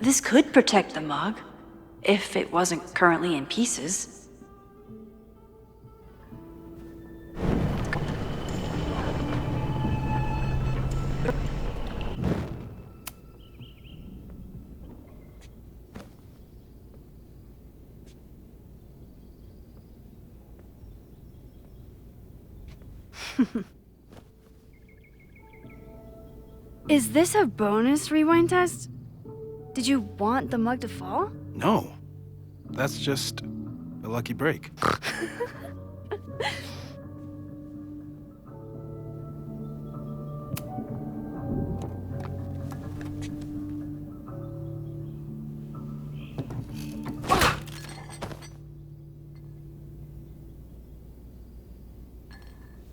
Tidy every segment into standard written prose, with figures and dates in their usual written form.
This could protect the mug, if it wasn't currently in pieces. Is this a bonus rewind test? Did you want the mug to fall? No. That's just a lucky break.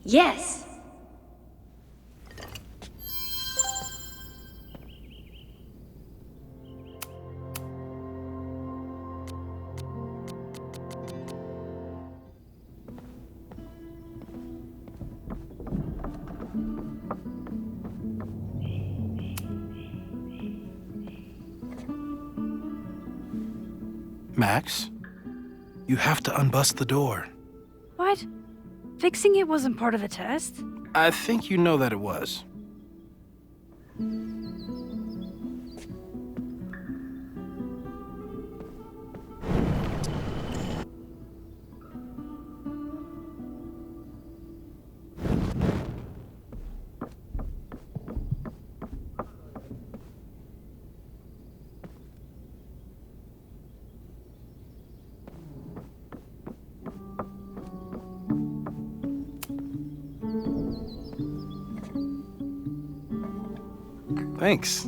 Yes! Max, you have to unbust the door. What? Fixing it wasn't part of the test? I think you know that it was. Thanks.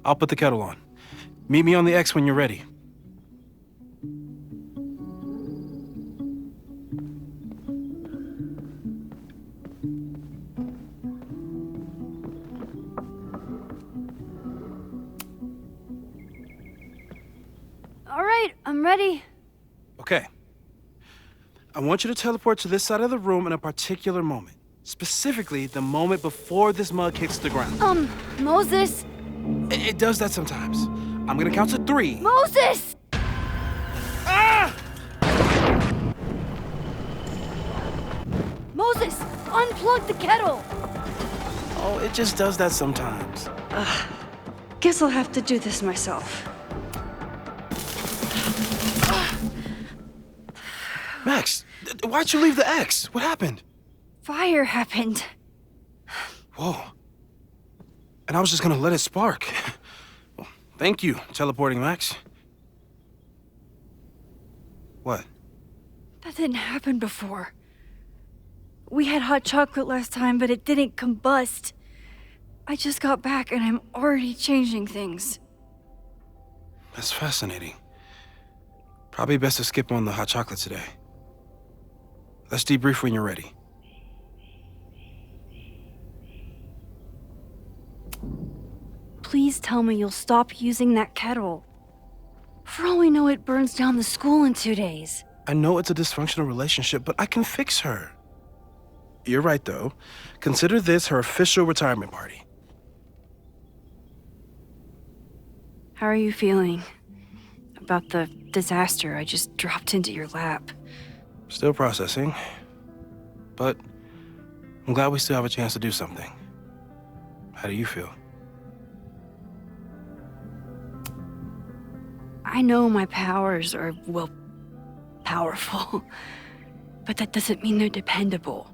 I'll put the kettle on. Meet me on the X when you're ready. All right, I'm ready. Okay. I want you to teleport to this side of the room in a particular moment. Specifically, the moment before this mug hits the ground. Moses! It does that sometimes. I'm gonna count to 3. Moses! Ah! Moses! Unplug the kettle! Oh, it just does that sometimes. Guess I'll have to do this myself. Max, why'd you leave the X? What happened? Fire happened. Whoa. And I was just gonna let it spark. Well, thank you, teleporting Max. What? That didn't happen before. We had hot chocolate last time, but it didn't combust. I just got back and I'm already changing things. That's fascinating. Probably best to skip on the hot chocolate today. Let's debrief when you're ready. Please tell me you'll stop using that kettle. For all we know, it burns down the school in 2 days. I know it's a dysfunctional relationship, but I can fix her. You're right, though. Consider this her official retirement party. How are you feeling about the disaster I just dropped into your lap? Still processing. But I'm glad we still have a chance to do something. How do you feel? I know my powers are, well, powerful, but that doesn't mean they're dependable.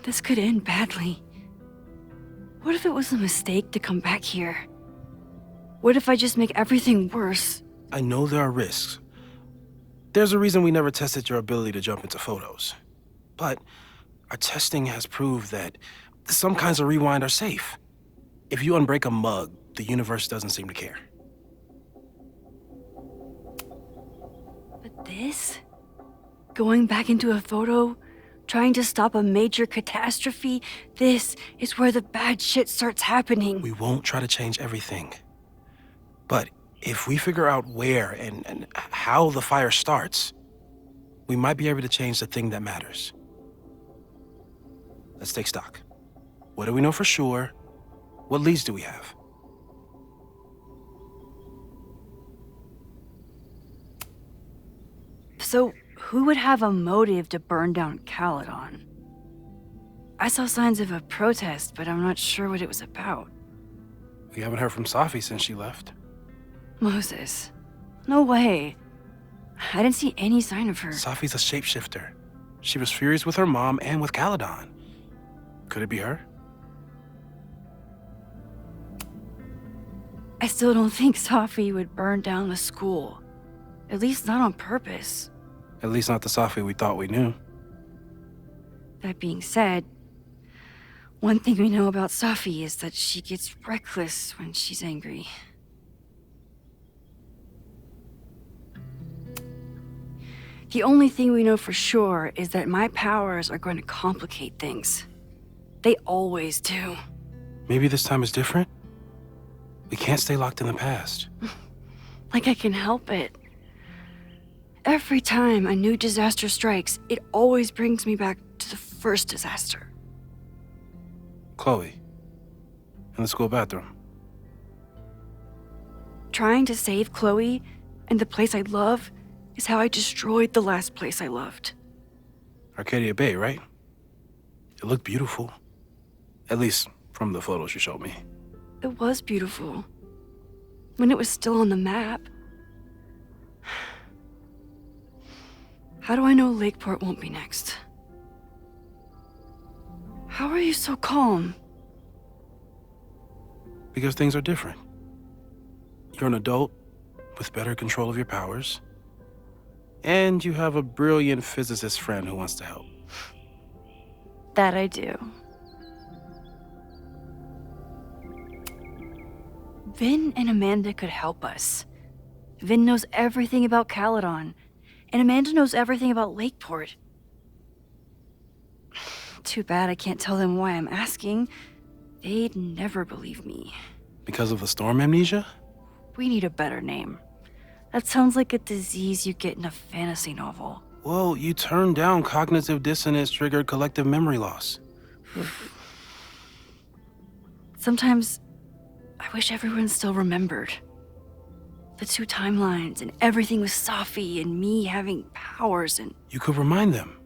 This could end badly. What if it was a mistake to come back here? What if I just make everything worse? I know there are risks. There's a reason we never tested your ability to jump into photos. But our testing has proved that some kinds of rewind are safe. If you unbreak a mug, the universe doesn't seem to care. But this? Going back into a photo? Trying to stop a major catastrophe? This is where the bad shit starts happening. We won't try to change everything. But if we figure out where and how the fire starts, we might be able to change the thing that matters. Let's take stock. What do we know for sure? What leads do we have? So, who would have a motive to burn down Caledon? I saw signs of a protest, but I'm not sure what it was about. We haven't heard from Safi since she left. Moses. No way. I didn't see any sign of her. Safi's a shapeshifter. She was furious with her mom and with Caledon. Could it be her? I still don't think Safi would burn down the school. At least not on purpose. At least not the Safi we thought we knew. That being said, one thing we know about Safi is that she gets reckless when she's angry. The only thing we know for sure is that my powers are going to complicate things. They always do. Maybe this time is different? We can't stay locked in the past. Like I can help it. Every time a new disaster strikes, it always brings me back to the first disaster. Chloe, in the school bathroom. Trying to save Chloe and the place I love is how I destroyed the last place I loved. Arcadia Bay, right? It looked beautiful. At least from the photos you showed me. It was beautiful. When it was still on the map. How do I know Lakeport won't be next? How are you so calm? Because things are different. You're an adult with better control of your powers. And you have a brilliant physicist friend who wants to help. That I do. Vin and Amanda could help us. Vin knows everything about Caledon, and Amanda knows everything about Lakeport. Too bad I can't tell them why I'm asking. They'd never believe me. Because of the storm amnesia? We need a better name. That sounds like a disease you get in a fantasy novel. Well, you turned down cognitive dissonance triggered collective memory loss. Sometimes, I wish everyone still remembered. The two timelines and everything with Safi and me having powers and... You could remind them.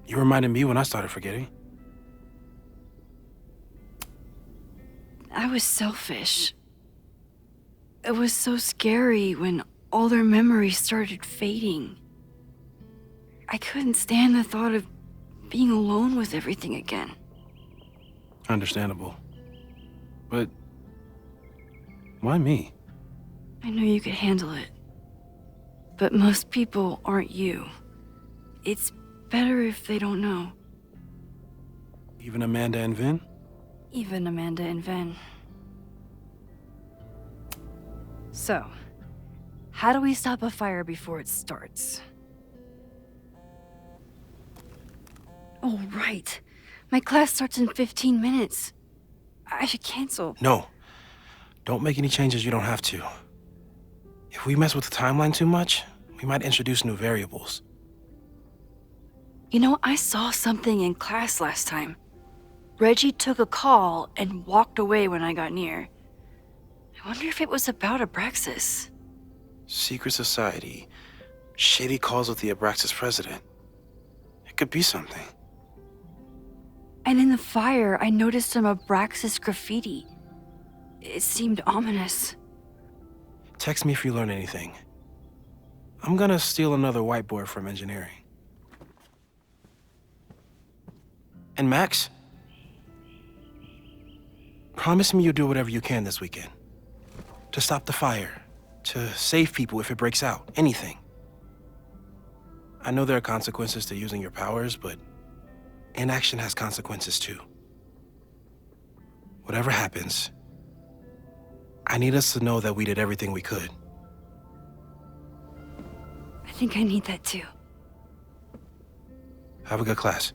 You reminded me when I started forgetting. I was selfish. It was so scary when all their memories started fading. I couldn't stand the thought of being alone with everything again. Understandable. But why me? I knew you could handle it. But most people aren't you. It's better if they don't know. Even Amanda and Vin? Even Amanda and Ven. So, how do we stop a fire before it starts? Oh, right. My class starts in 15 minutes. I should cancel. No. Don't make any changes you don't have to. If we mess with the timeline too much, we might introduce new variables. You know, I saw something in class last time. Reggie took a call and walked away when I got near. I wonder if it was about Abraxas. Secret society. Shady calls with the Abraxas president. It could be something. And in the fire, I noticed some Abraxas graffiti. It seemed ominous. Text me if you learn anything. I'm gonna steal another whiteboard from engineering. And Max? Promise me you'll do whatever you can this weekend. To stop the fire. To save people if it breaks out. Anything. I know there are consequences to using your powers, but inaction has consequences too. Whatever happens, I need us to know that we did everything we could. I think I need that too. Have a good class.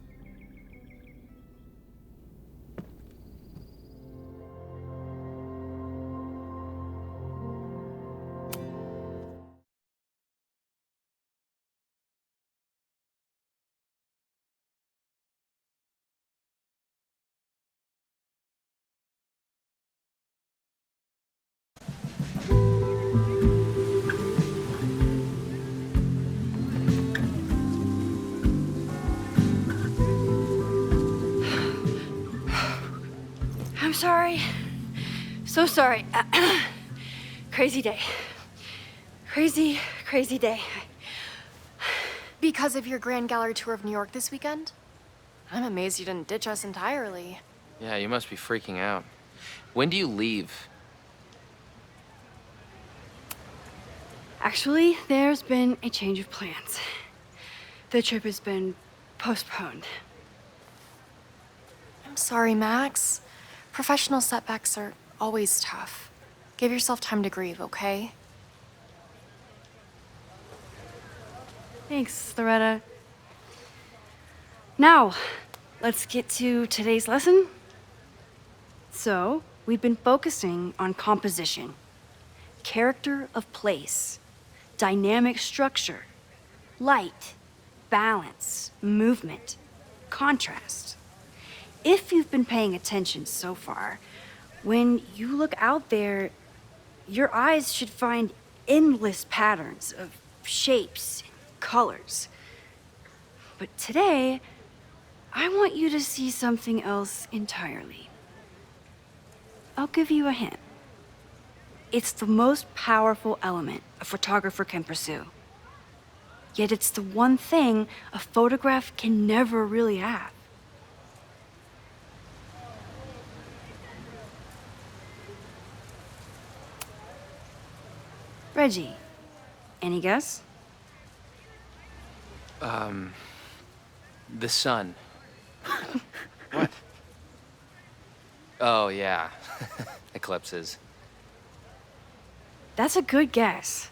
sorry. So sorry. Crazy day. Crazy, crazy day. Because of your Grand Gallery tour of New York this weekend? I'm amazed you didn't ditch us entirely. Yeah, you must be freaking out. When do you leave? Actually, there's been a change of plans. The trip has been postponed. I'm sorry, Max. Professional setbacks are always tough. Give yourself time to grieve, okay? Thanks, Loretta. Now, let's get to today's lesson. So, we've been focusing on composition, character of place, dynamic structure, light, balance, movement, contrast. If you've been paying attention so far, when you look out there, your eyes should find endless patterns of shapes and colors. But today, I want you to see something else entirely. I'll give you a hint. It's the most powerful element a photographer can pursue. Yet it's the one thing a photograph can never really have. Reggie, any guess? The sun. What? Oh, yeah. Eclipses. That's a good guess.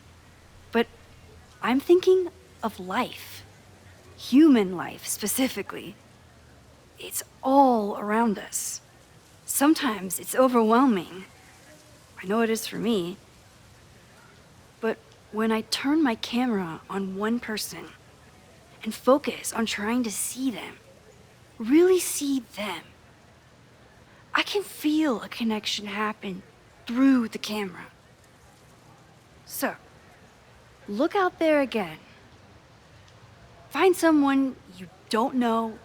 But I'm thinking of life. Human life, specifically. It's all around us. Sometimes it's overwhelming. I know it is for me. But when I turn my camera on one person and focus on trying to see them, really see them, I can feel a connection happen through the camera. So, look out there again. Find someone you don't know,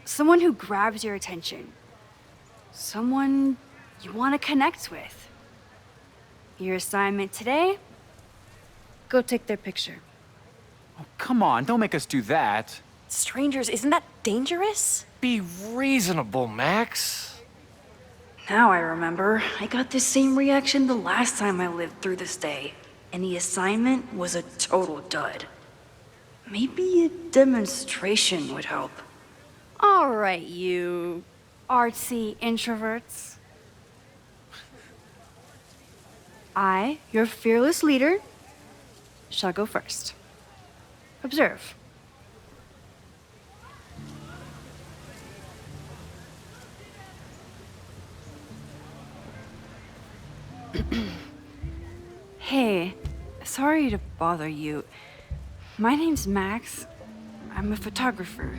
someone who grabs your attention, someone you want to connect with. Your assignment today? Go take their picture. Oh, come on, don't make us do that. Strangers, isn't that dangerous? Be reasonable, Max. Now I remember. I got the same reaction the last time I lived through this day, and the assignment was a total dud. Maybe a demonstration would help. All right, you artsy introverts. I, your fearless leader, shall go first. Observe. Hey, sorry to bother you. My name's Max. I'm a photographer.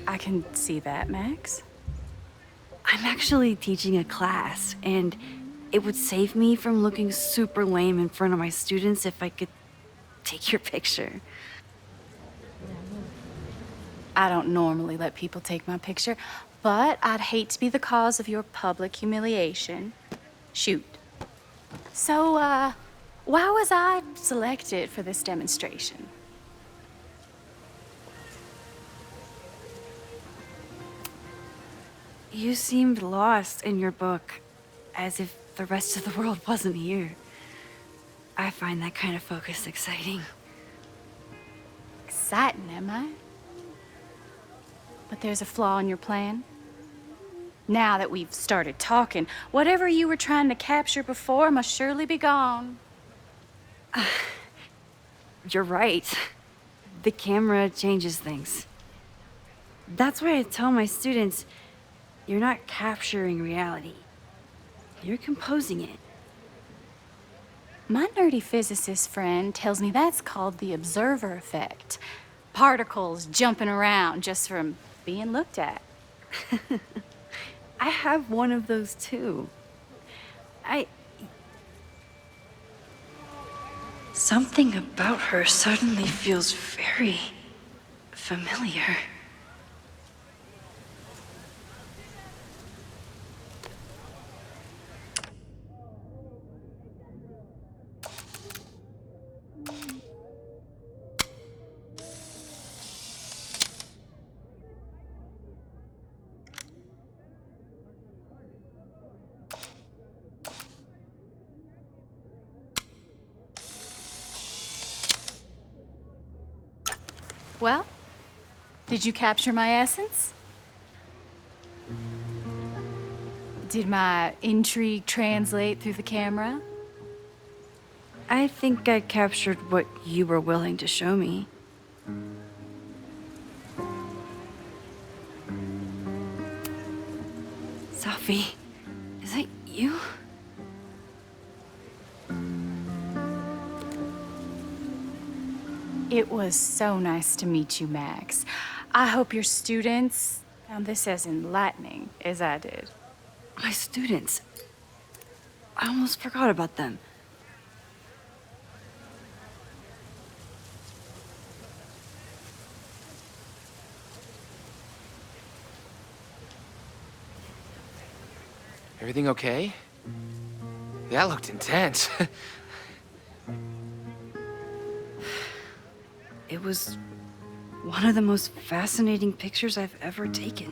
I can see that, Max. I'm actually teaching a class, and it would save me from looking super lame in front of my students if I could take your picture. I don't normally let people take my picture, but I'd hate to be the cause of your public humiliation. Shoot. So, why was I selected for this demonstration? You seemed lost in your book, as if the rest of the world wasn't here. I find that kind of focus exciting. Exciting, am I? But there's a flaw in your plan. Now that we've started talking, whatever you were trying to capture before must surely be gone. You're right. The camera changes things. That's why I tell my students, you're not capturing reality. You're composing it. My nerdy physicist friend tells me that's called the observer effect. Particles jumping around just from being looked at. I have one of those too. Something about her suddenly feels very familiar. Well, did you capture my essence? Did my intrigue translate through the camera? I think I captured what you were willing to show me. Sophie, is that you? It was so nice to meet you, Max. I hope your students found this as enlightening as I did. My students. I almost forgot about them. Everything okay? That looked intense. It was one of the most fascinating pictures I've ever taken.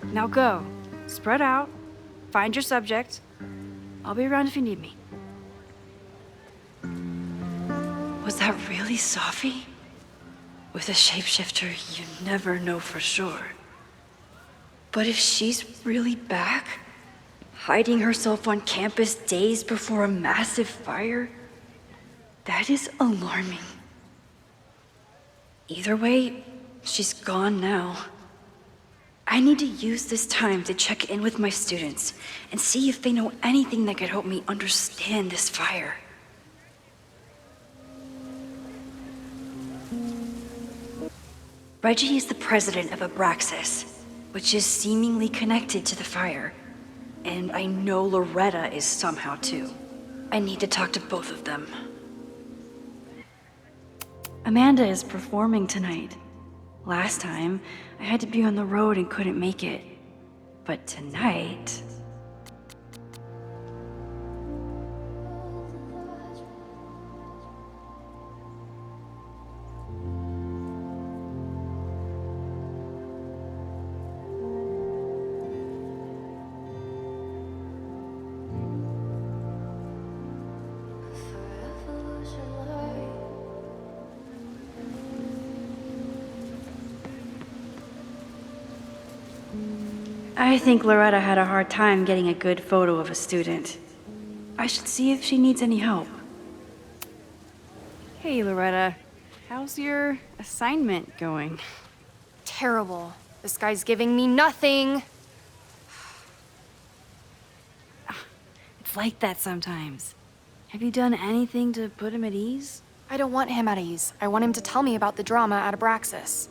Now go. Spread out. Find your subject. I'll be around if you need me. Was that really Sophie? With a shapeshifter, you never know for sure. But if she's really back, hiding herself on campus days before a massive fire, that is alarming. Either way, she's gone now. I need to use this time to check in with my students and see if they know anything that could help me understand this fire. Reggie is the president of Abraxas, which is seemingly connected to the fire. And I know Loretta is somehow too. I need to talk to both of them. Amanda is performing tonight. Last time, I had to be on the road and couldn't make it. But tonight... I think Loretta had a hard time getting a good photo of a student. I should see if she needs any help. Hey, Loretta. How's your assignment going? Terrible. This guy's giving me nothing. It's like that sometimes. Have you done anything to put him at ease? I don't want him at ease. I want him to tell me about the drama at Abraxas.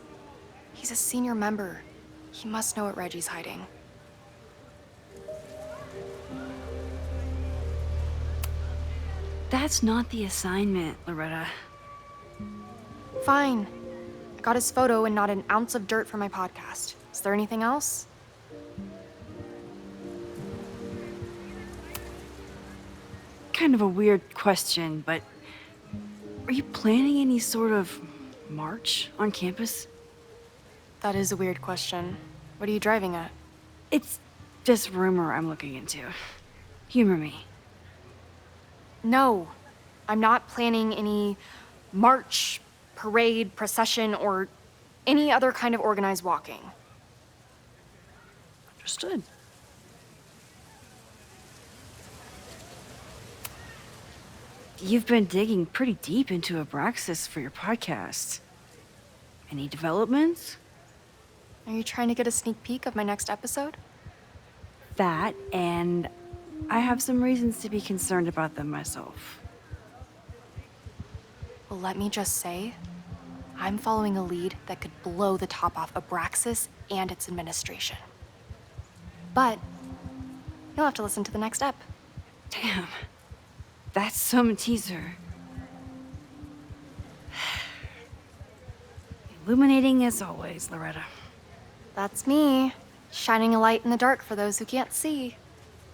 He's a senior member. He must know what Reggie's hiding. That's not the assignment, Loretta. Fine. I got his photo and not an ounce of dirt for my podcast. Is there anything else? Kind of a weird question, but are you planning any sort of march on campus? That is a weird question. What are you driving at? It's just rumor I'm looking into. Humor me. No, I'm not planning any march, parade, procession, or any other kind of organized walking. Understood. You've been digging pretty deep into Abraxas for your podcast. Any developments? Are you trying to get a sneak peek of my next episode? That, and I have some reasons to be concerned about them myself. Well, let me just say, I'm following a lead that could blow the top off Abraxas and its administration. But you'll have to listen to the next ep. Damn. That's some teaser. Illuminating as always, Loretta. That's me, shining a light in the dark for those who can't see.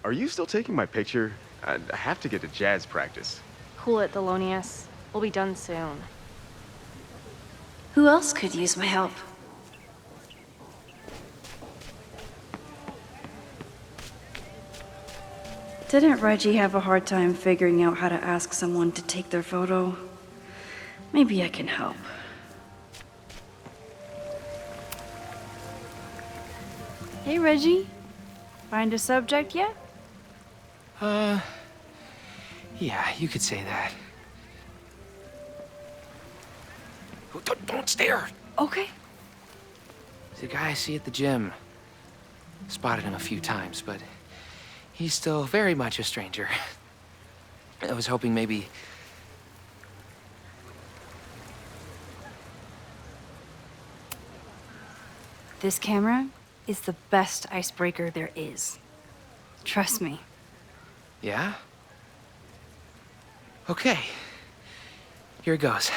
Are you still taking my picture? I have to get to jazz practice. Cool it, Thelonious. We'll be done soon. Who else could use my help? Didn't Reggie have a hard time figuring out how to ask someone to take their photo? Maybe I can help. Hey, Reggie. Find a subject yet? Yeah, you could say that. Oh, don't stare! Okay. The guy I see at the gym. Spotted him a few times, but he's still very much a stranger. I was hoping maybe... This camera is the best icebreaker there is. Trust me. Yeah? Okay. Here it goes.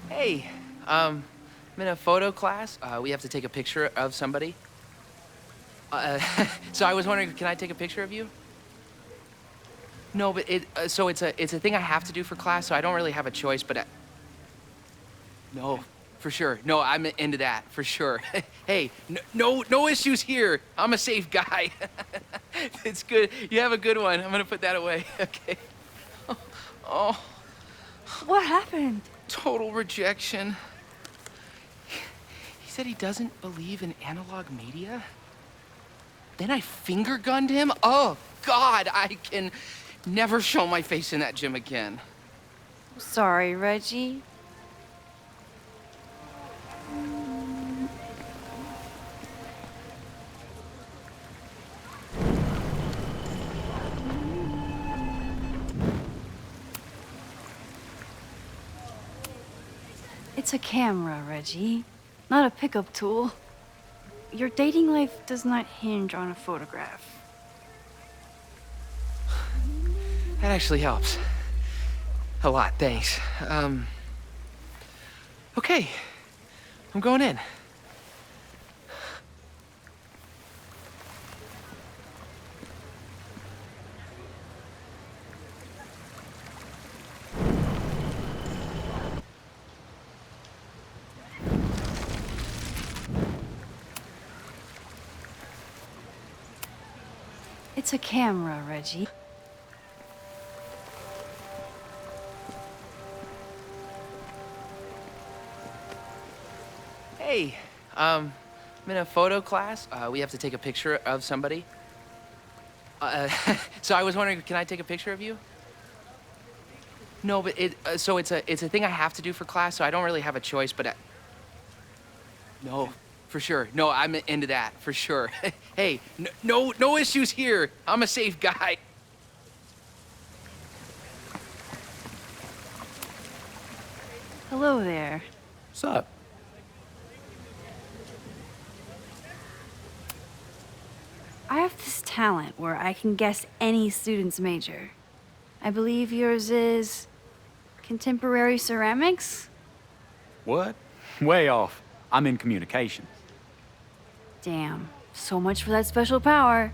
Hey, I'm in a photo class. We have to take a picture of somebody. So I was wondering, can I take a picture of you? No, but so it's a thing I have to do for class, so I don't really have a choice, but no, for sure. No, I'm into that, for sure. Hey, no issues here. I'm a safe guy. It's good. You have a good one. I'm gonna put that away. Okay. Oh, What happened? total rejection. He said he doesn't believe in analog media. Then I finger gunned him. Oh, God, I can never show my face in that gym again. Sorry, Reggie. It's a camera, Reggie, not a pickup tool. Your dating life does not hinge on a photograph. That actually helps. A lot, thanks. Okay. I'm going in. It's a camera, Reggie. Hey, I'm in a photo class. We have to take a picture of somebody. So I was wondering, can I take a picture of you? No, but so it's a thing I have to do for class, so I don't really have a choice, but no, for sure. No, I'm into that, for sure. Hey, no issues here. I'm a safe guy. Hello there. What's up? I have this talent where I can guess any student's major. I believe yours is contemporary ceramics? What? Way off. I'm in communications. Damn, so much for that special power.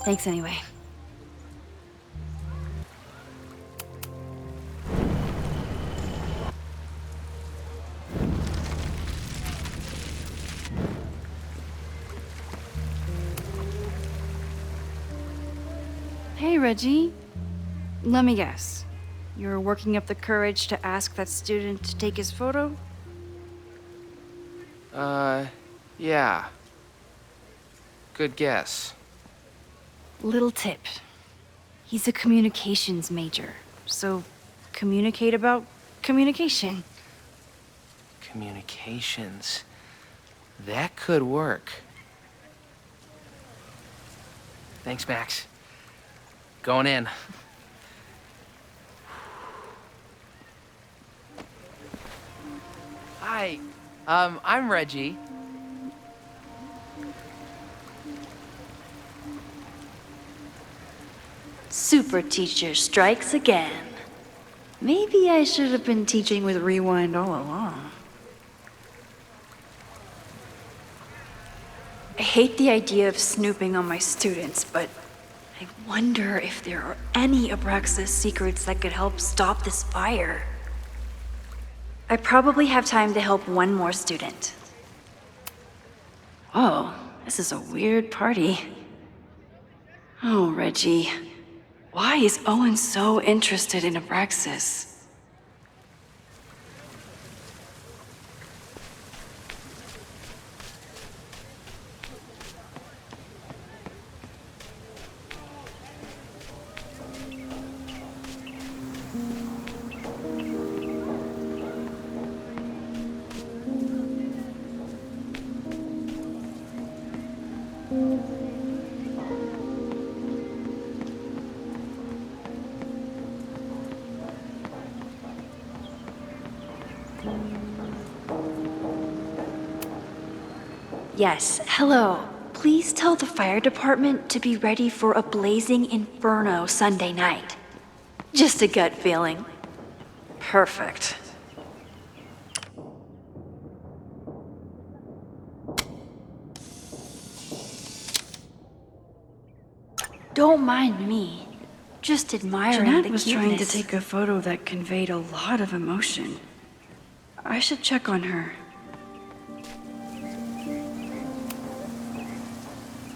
Thanks anyway. Hey, Reggie. Let me guess. You're working up the courage to ask that student to take his photo? Yeah. Good guess. Little tip. He's a communications major, so communicate about communication. Communications. That could work. Thanks, Max. Going in. Hi, I'm Reggie. Super teacher strikes again. Maybe I should have been teaching with Rewind all along. I hate the idea of snooping on my students, but I wonder if there are any Abraxas secrets that could help stop this fire. I probably have time to help one more student. Oh, This is a weird party. Oh, Reggie. Why is Owen so interested in Abraxas? Yes, hello. Please tell the fire department to be ready for a blazing inferno Sunday night. Just a gut feeling. Perfect. Don't mind me. Just admiring Jeanette the was cuteness. trying to take a photo that conveyed a lot of emotion. I should check on her.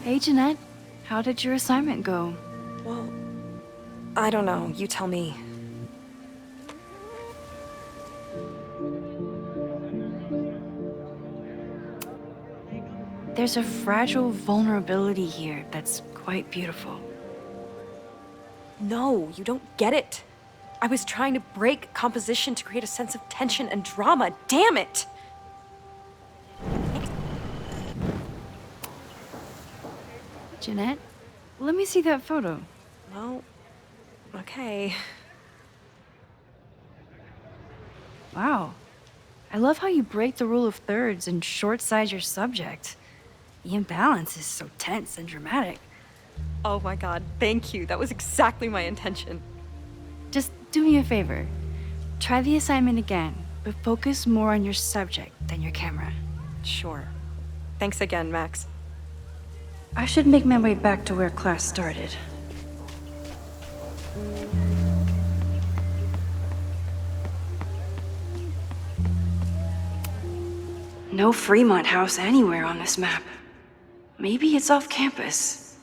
Hey, Jeanette. How did your assignment go? Well, I don't know. You tell me. There's a fragile vulnerability here that's quite beautiful. No, you don't get it. I was trying to break composition to create a sense of tension and drama. Damn it! Jeanette, let me see that photo. Well, okay. Wow. I love how you break the rule of thirds and short-size your subject. The imbalance is so tense and dramatic. Oh my god, thank you. That was exactly my intention. Just do me a favor. Try the assignment again, but focus more on your subject than your camera. Sure. Thanks again, Max. I should make my way back to where class started. No Fremont House anywhere on this map. Maybe it's off campus.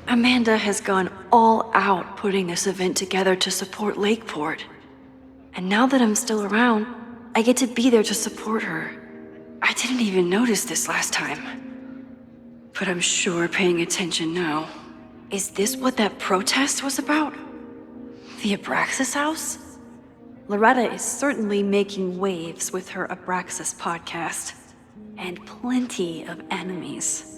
Amanda has gone all out putting this event together to support Lakeport. And now that I'm still around, I get to be there to support her. I didn't even notice this last time. But I'm sure paying attention now. Is this what that protest was about? The Abraxas house? Loretta is certainly making waves with her Abraxas podcast. And plenty of enemies.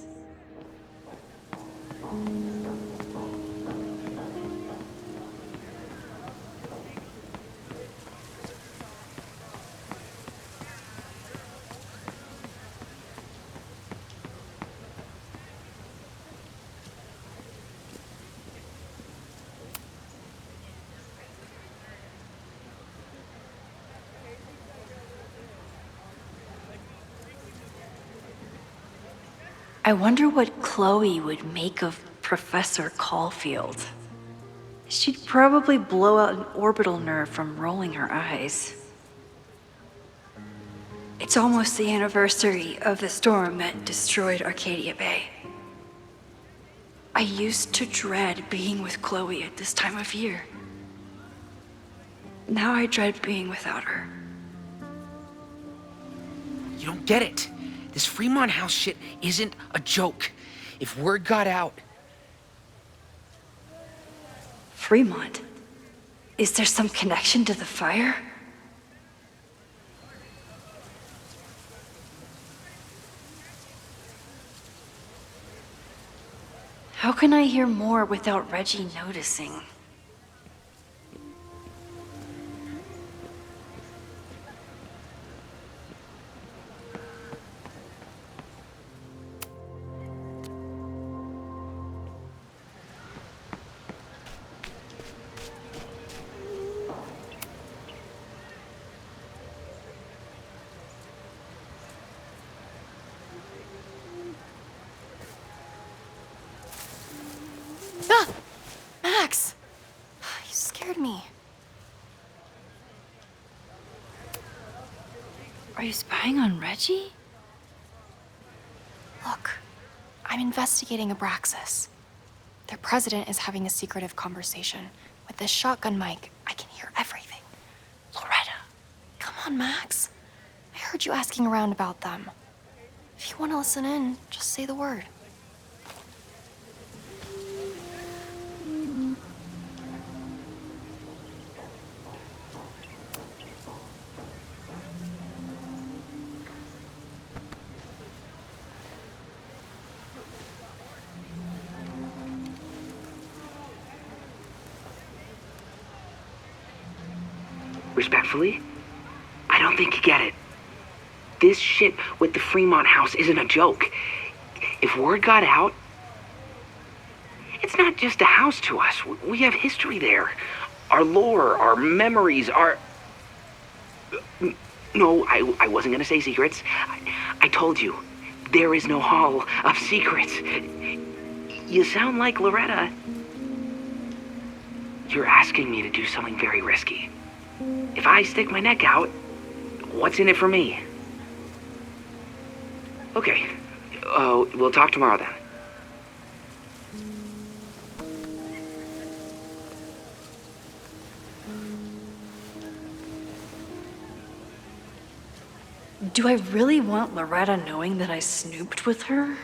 I wonder what Chloe would make of Professor Caulfield. She'd probably blow out an orbital nerve from rolling her eyes. It's almost the anniversary of the storm that destroyed Arcadia Bay. I used to dread being with Chloe at this time of year. Now I dread being without her. You don't get it. This Fremont House shit isn't a joke. If word got out... Fremont? Is there some connection to the fire? How can I hear more without Reggie noticing? Ah! Max! Are you spying on Reggie? Look, I'm investigating Abraxas. Their president is having a secretive conversation. With this shotgun mic, I can hear everything. Loretta, come on, Max. I heard you asking around about them. If you want to listen in, just say the word. Respectfully, I don't think you get it. This shit with the Fremont house isn't a joke. If word got out, it's not just a house to us. We have history there. Our lore, our memories, our... No, I wasn't gonna say secrets. I told you, there is no hall of secrets. You sound like Loretta. You're asking me to do something very risky. If I stick my neck out, what's in it for me? Okay, we'll talk tomorrow then. Do I really want Loretta knowing that I snooped with her?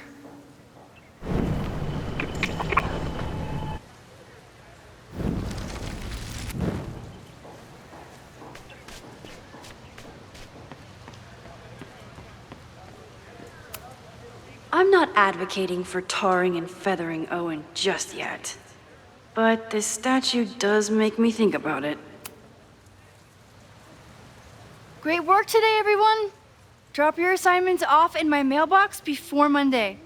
I'm not advocating for tarring and feathering Owen just yet. But this statue does make me think about it. Great work today, everyone! Drop your assignments off in my mailbox before Monday.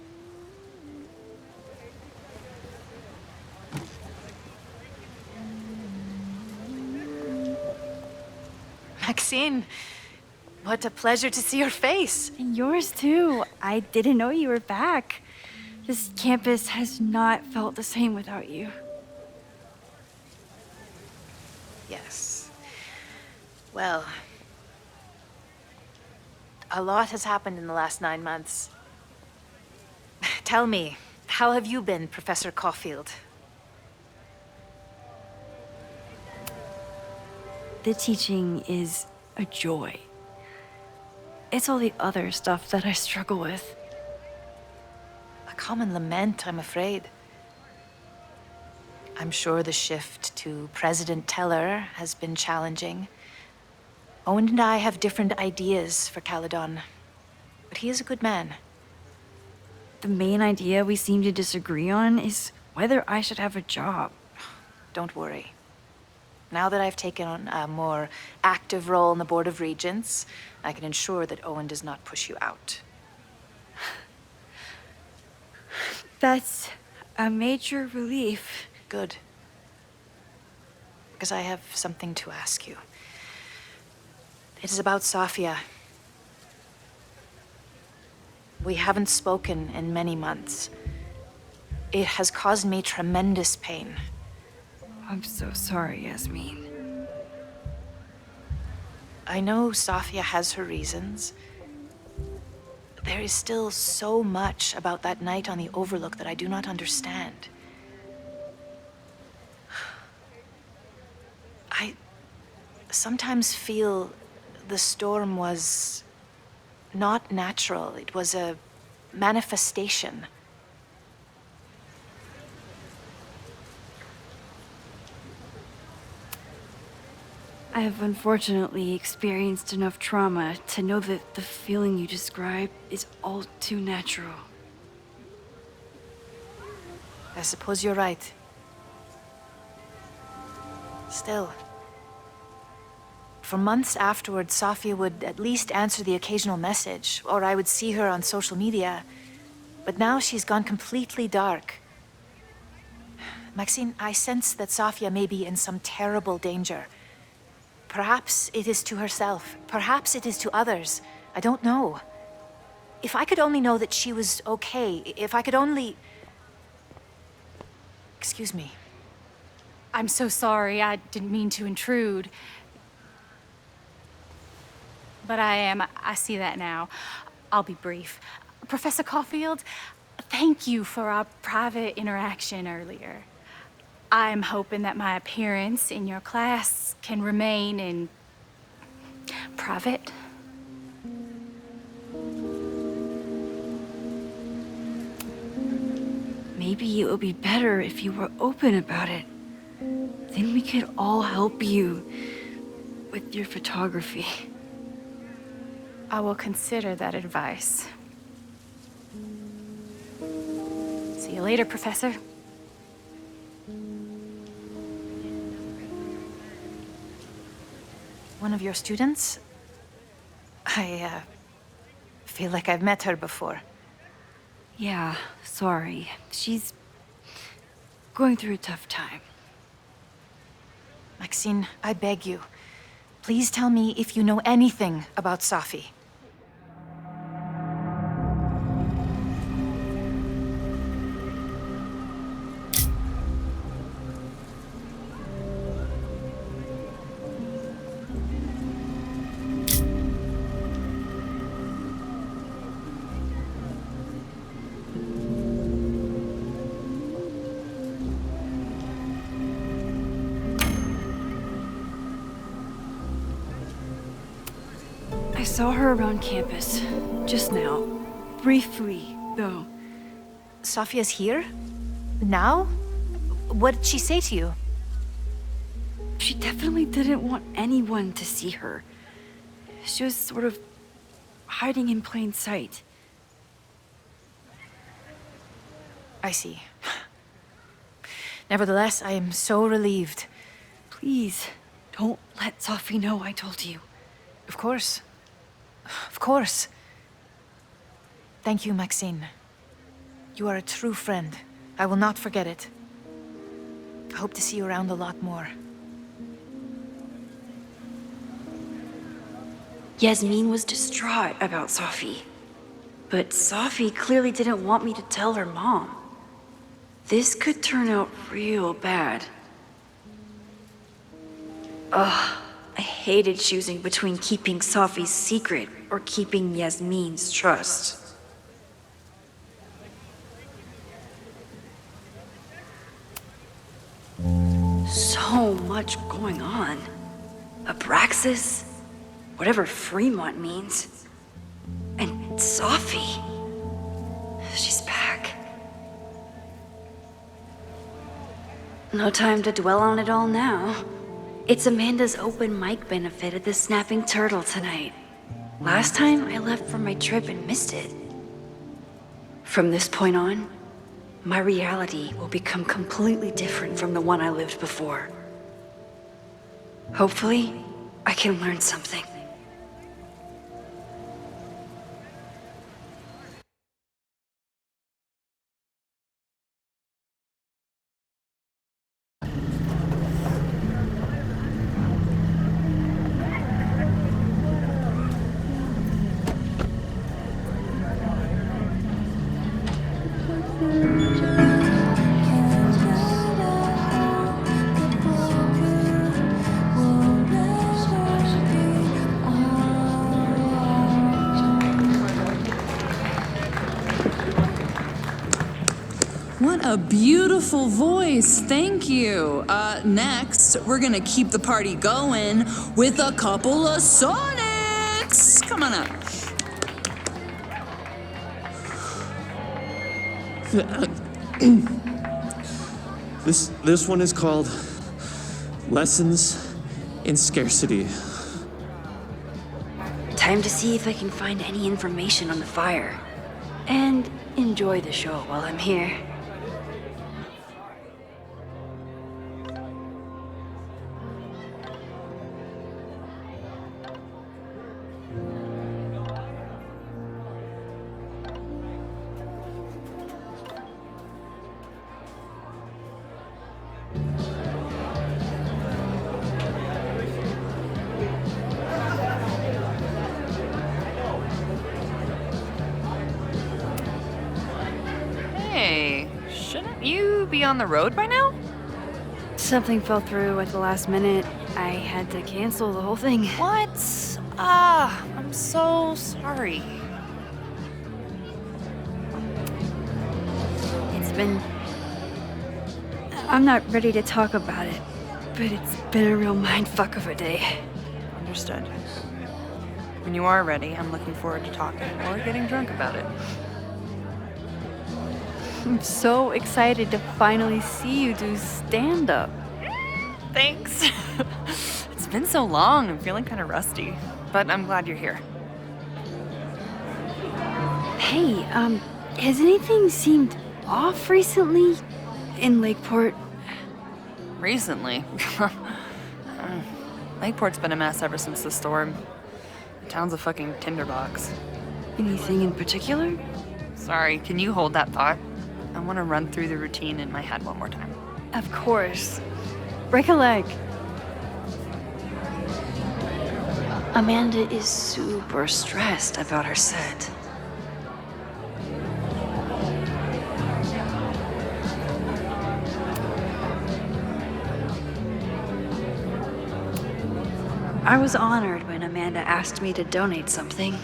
Maxine, what a pleasure to see your face. And yours too. I didn't know you were back. This campus has not felt the same without you. Yes. Well, a lot has happened in the last 9 months. Tell me, how have you been, Professor Caulfield? The teaching is a joy. It's all the other stuff that I struggle with. A common lament, I'm afraid. I'm sure the shift to President Teller has been challenging. Owen and I have different ideas for Caledon, but he is a good man. The main idea we seem to disagree on is whether I should have a job. Don't worry. Now that I've taken on a more active role in the Board of Regents, I can ensure that Owen does not push you out. That's a major relief. Good. Because I have something to ask you. It is about Safia. We haven't spoken in many months. It has caused me tremendous pain. I'm so sorry, Yasmin. I know Safia has her reasons. There is still so much about that night on the Overlook that I do not understand. I sometimes feel the storm was not natural. It was a manifestation. I have unfortunately experienced enough trauma to know that the feeling you describe is all too natural. I suppose you're right. Still, for months afterward, Safia would at least answer the occasional message, or I would see her on social media. But now she's gone completely dark. Maxine, I sense that Safia may be in some terrible danger. Perhaps it is to herself. Perhaps it is to others. I don't know. If I could only know that she was okay, if I could only... Excuse me. I'm so sorry. I didn't mean to intrude. but I see that now. I'll be brief. Professor Caulfield, thank you for our private interaction earlier. I'm hoping that my appearance in your class can remain in private. Maybe it would be better if you were open about it. Then we could all help you with your photography. I will consider that advice. See you later, Professor. One of your students? I feel like I've met her before. Yeah, sorry. She's going through a tough time. Maxine, I beg you. Please tell me if you know anything about Safi. I saw her around campus just now. Briefly, though. Safia's here? Now? What did she say to you? She definitely didn't want anyone to see her. She was sort of hiding in plain sight. I see. Nevertheless, I am so relieved. Please, don't let Safi know I told you. Of course. Of course. Thank you, Maxine. You are a true friend. I will not forget it. I hope to see you around a lot more. Yasmin was distraught about Safi. But Safi clearly didn't want me to tell her mom. This could turn out real bad. Ugh, I hated choosing between keeping Safi's secret or keeping Yasmin's trust. So much going on. Abraxas, whatever Fremont means, and Safi. She's back. No time to dwell on it all now. It's Amanda's open mic benefit at the Snapping Turtle tonight. Last time I left for my trip and missed it. From this point on, my reality will become completely different from the one I lived before. Hopefully, I can learn something. What a beautiful voice, thank you. Next, we're gonna keep the party going with a couple of sonnets. Come on up. This one is called Lessons in Scarcity. Time to see if I can find any information on the fire. And enjoy the show while I'm here. Hey, shouldn't you be on the road by now? Something fell through at the last minute. I had to cancel the whole thing. What? I'm so sorry. It's been... I'm not ready to talk about it, but it's been a real mindfuck of a day. Understood. When you are ready, I'm looking forward to talking or getting drunk about it. I'm so excited to finally see you do stand-up. Thanks. It's been so long. I'm feeling kind of rusty, but I'm glad you're here. Hey, has anything seemed off recently in Lakeport? Recently? Lakeport's been a mess ever since the storm. The town's a fucking tinderbox. Anything in particular? Sorry, can you hold that thought? I want to run through the routine in my head one more time. Of course. Break a leg. Amanda is super stressed about her set. I was honored when Amanda asked me to donate something.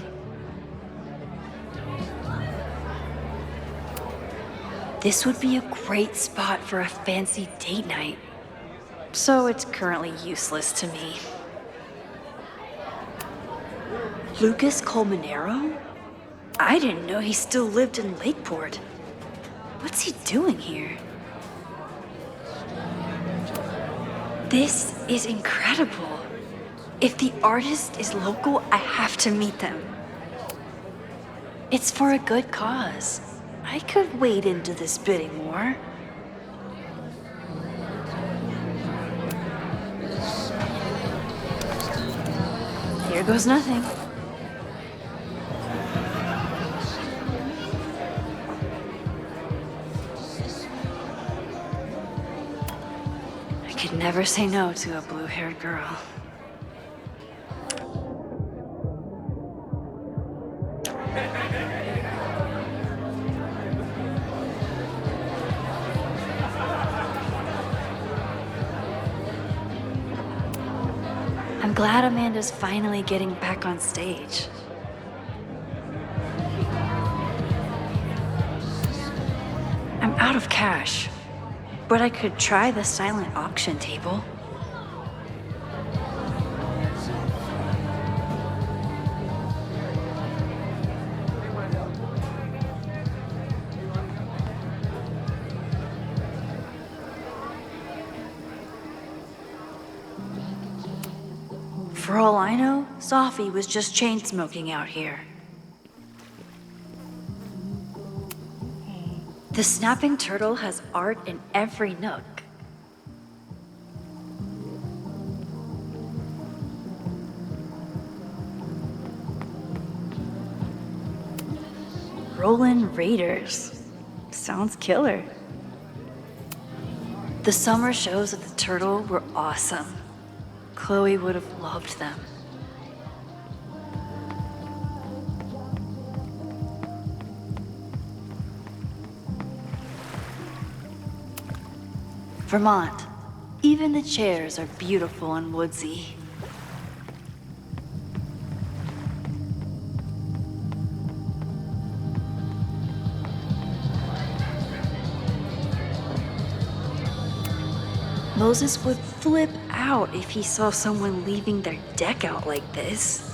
This would be a great spot for a fancy date night. So it's currently useless to me. Lucas Colmenero? I didn't know he still lived in Lakeport. What's he doing here? This is incredible. If the artist is local, I have to meet them. It's for a good cause. I could wade into this bidding war. Here goes nothing. I could never say no to a blue-haired girl. I'm glad Amanda's finally getting back on stage. I'm out of cash, but I could try the silent auction table. For all I know, Sophie was just chain smoking out here. The Snapping Turtle has art in every nook. Rollin' Raiders. Sounds killer. The summer shows at the Turtle were awesome. Chloe would have loved them. Vermont. Even the chairs are beautiful and woodsy. Moses would flip out if he saw someone leaving their deck out like this.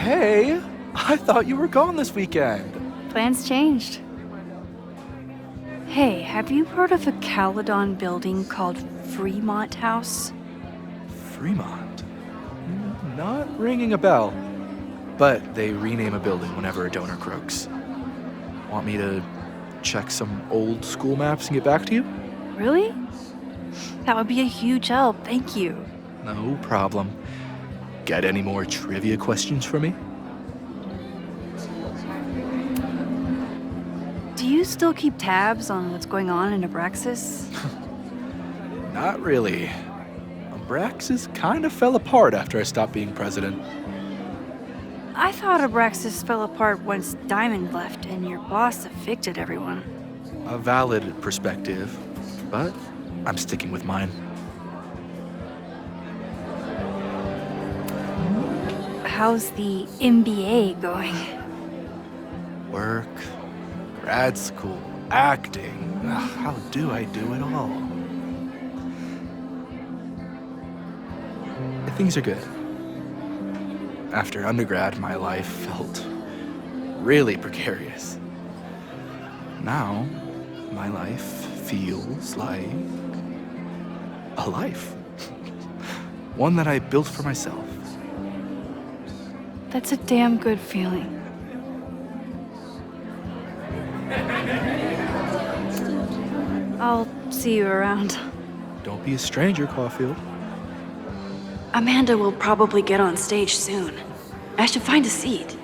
Hey, I thought you were gone this weekend. Plans changed. Hey, have you heard of a Caledon building called Fremont House? Fremont? Not ringing a bell. but they rename a building whenever a donor croaks. Want me to check some old school maps and get back to you? Really? That would be a huge help, thank you. No problem. Got any more trivia questions for me? Do you still keep tabs on what's going on in Abraxas? Not really. Abraxas kind of fell apart after I stopped being president. I thought Abraxas fell apart once Diamond left and your boss evicted everyone. A valid perspective, but I'm sticking with mine. How's the MBA going? Work, grad school, acting. Ugh, how do I do it all? Things are good. After undergrad, my life felt really precarious. Now, my life feels like a life. One that I built for myself. That's a damn good feeling. I'll see you around. Don't be a stranger, Caulfield. Amanda will probably get on stage soon. I should find a seat.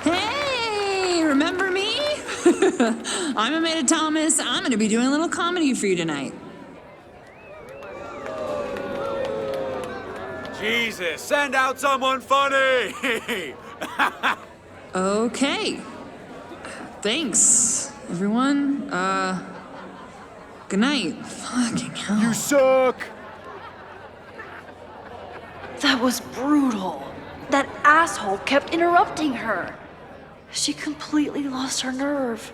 Hey, remember me? I'm Amanda Thomas. I'm gonna be doing a little comedy for you tonight. Jesus, send out someone funny! Okay. Thanks, everyone. Good night. Fucking hell. You suck! That was brutal. That asshole kept interrupting her. She completely lost her nerve.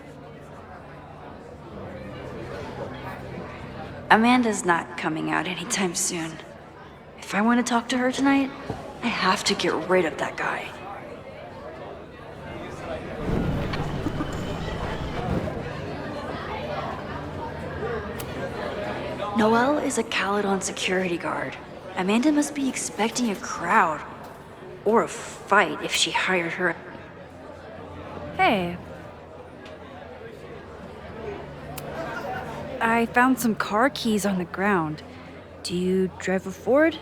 Amanda's not coming out anytime soon. If I want to talk to her tonight, I have to get rid of that guy. Noelle is a Caledon security guard. Amanda must be expecting a crowd. Or a fight if she hired her. Hey. I found some car keys on the ground. Do you drive a Ford?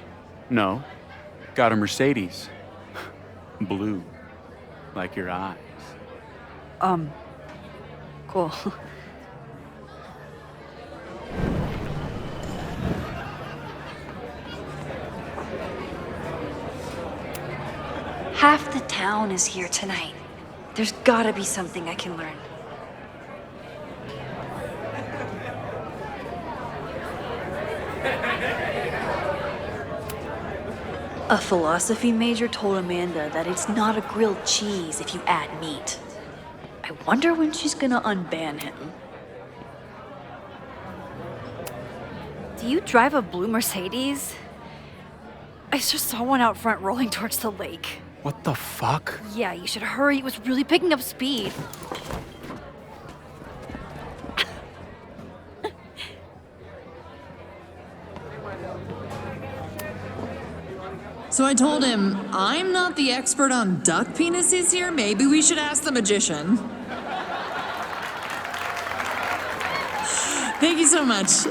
No. Got a Mercedes. Blue. Like your eyes. Cool. Half the town is here tonight. There's gotta be something I can learn. A philosophy major told Amanda that it's not a grilled cheese if you add meat. I wonder when she's gonna unban him. Do you drive a blue Mercedes? I just saw one out front rolling towards the lake. What the fuck? Yeah, you should hurry. It was really picking up speed. So I told him, I'm not the expert on duck penises here. Maybe we should ask the magician. Thank you so much.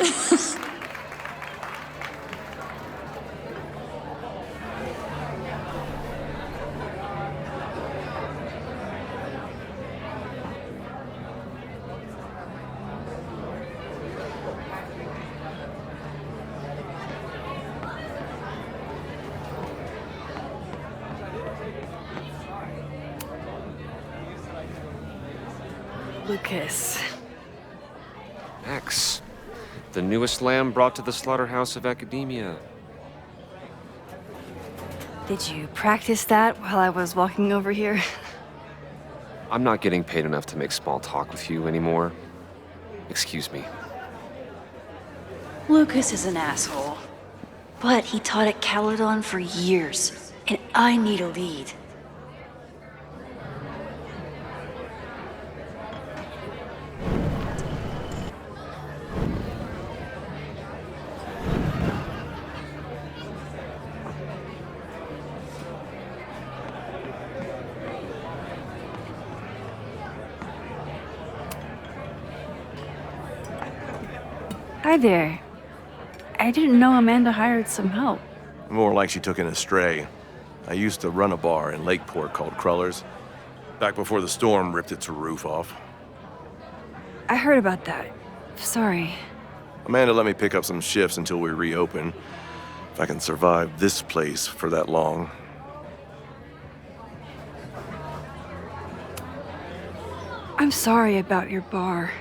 Lucas. Max, the newest lamb brought to the slaughterhouse of academia. Did you practice that while I was walking over here? I'm not getting paid enough to make small talk with you anymore. Excuse me. Lucas is an asshole. But he taught at Caledon for years, and I need a lead. Hi there. I didn't know Amanda hired some help. More like she took in a stray. I used to run a bar in Lakeport called Crullers, back before the storm ripped its roof off. I heard about that. Sorry. Amanda let me pick up some shifts until we reopen. If I can survive this place for that long. I'm sorry about your bar.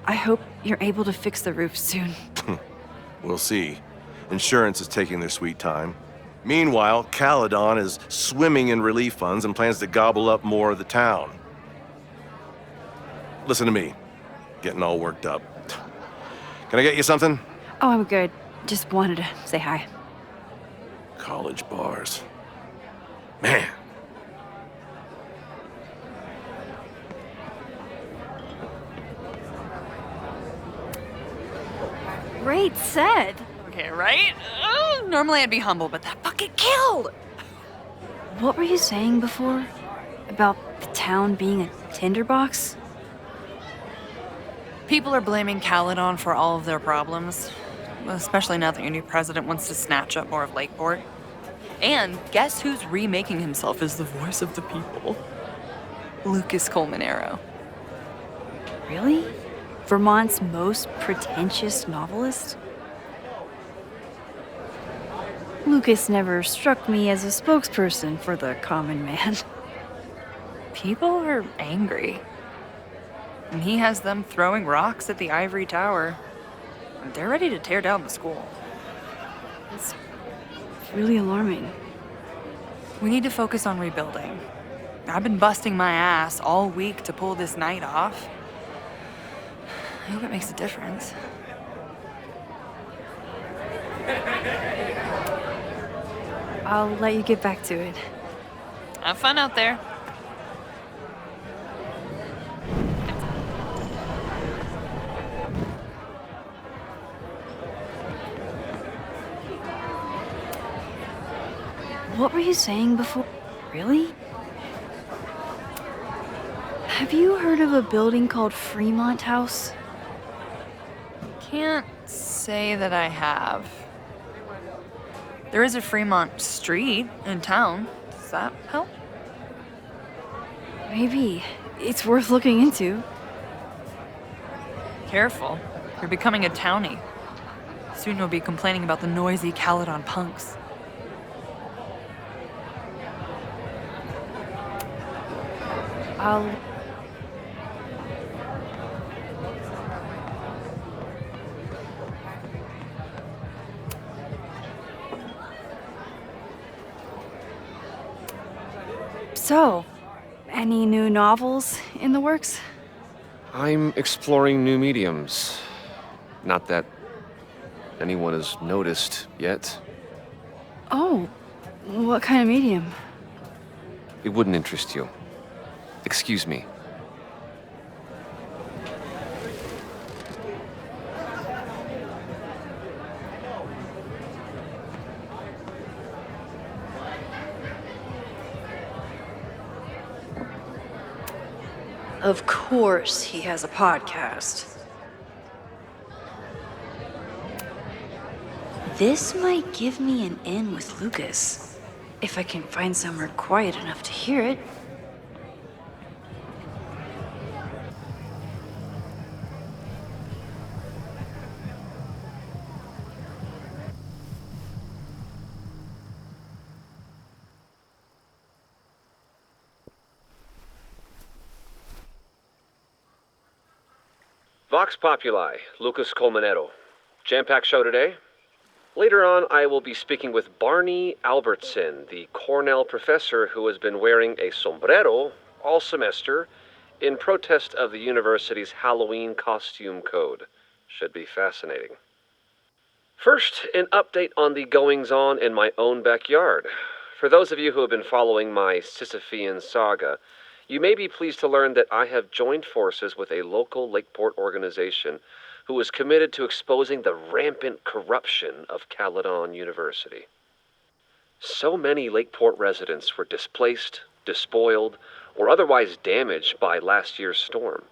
I hope you're able to fix the roof soon. We'll see. Insurance is taking their sweet time. Meanwhile, Caledon is swimming in relief funds and plans to gobble up more of the town. Listen to me. Getting all worked up. Can I get you something? Oh, I'm good. Just wanted to say hi. College bars. Man. Great set. Okay, right? Normally I'd be humble, but that fucking killed! What were you saying before? About the town being a tinderbox? People are blaming Caledon for all of their problems, especially now that your new president wants to snatch up more of Lakeport. And guess who's remaking himself as the voice of the people? Lucas Colmenero. Really? Vermont's most pretentious novelist? Lucas never struck me as a spokesperson for the common man. People are angry. And he has them throwing rocks at the Ivory Tower. They're ready to tear down the school. It's really alarming. We need to focus on rebuilding. I've been busting my ass all week to pull this night off. I hope it makes a difference. I'll let you get back to it. Have fun out there. What were you saying before? Really? Have you heard of a building called Fremont House? Can't say that I have. There is a Fremont Street in town. Does that help? Maybe. It's worth looking into. Careful. You're becoming a townie. Soon you'll be complaining about the noisy Caledon punks. I'll... So, any new novels in the works? I'm exploring new mediums. Not that anyone has noticed yet. Oh, what kind of medium? It wouldn't interest you. Excuse me. Of course he has a podcast. This might give me an in with Lucas, if I can find somewhere quiet enough to hear it. Vox Populi, Lucas Colmenero. Jam-packed show today. Later on, I will be speaking with Barney Albertson, the Cornell professor who has been wearing a sombrero all semester in protest of the university's Halloween costume code. Should be fascinating. First, an update on the goings-on in my own backyard. For those of you who have been following my Sisyphean saga, you may be pleased to learn that I have joined forces with a local Lakeport organization who is committed to exposing the rampant corruption of Caledon University. So many Lakeport residents were displaced, despoiled, or otherwise damaged by last year's storm,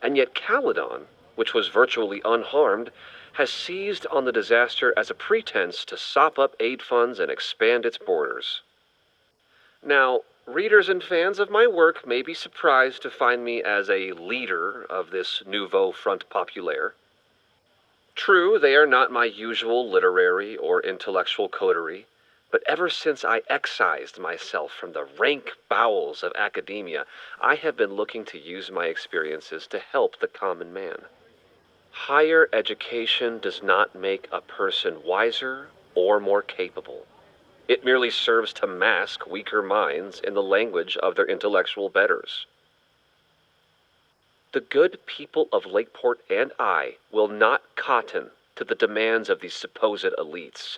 and yet Caledon which was virtually unharmed, has seized on the disaster as a pretense to sop up aid funds and expand its borders. Now, readers and fans of my work may be surprised to find me as a leader of this nouveau front populaire. True, they are not my usual literary or intellectual coterie, but ever since I excised myself from the rank bowels of academia, I have been looking to use my experiences to help the common man. Higher education does not make a person wiser or more capable. It merely serves to mask weaker minds in the language of their intellectual betters. The good people of Lakeport and I will not cotton to the demands of these supposed elites.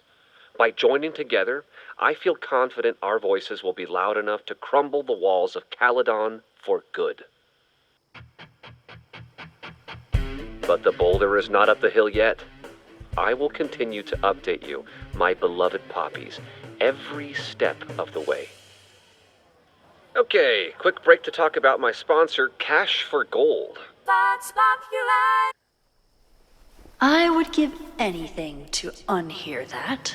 By joining together, I feel confident our voices will be loud enough to crumble the walls of Caledon for good. But the boulder is not up the hill yet. I will continue to update you, my beloved poppies, every step of the way. Okay, quick break to talk about my sponsor, Cash for Gold. I would give anything to unhear that.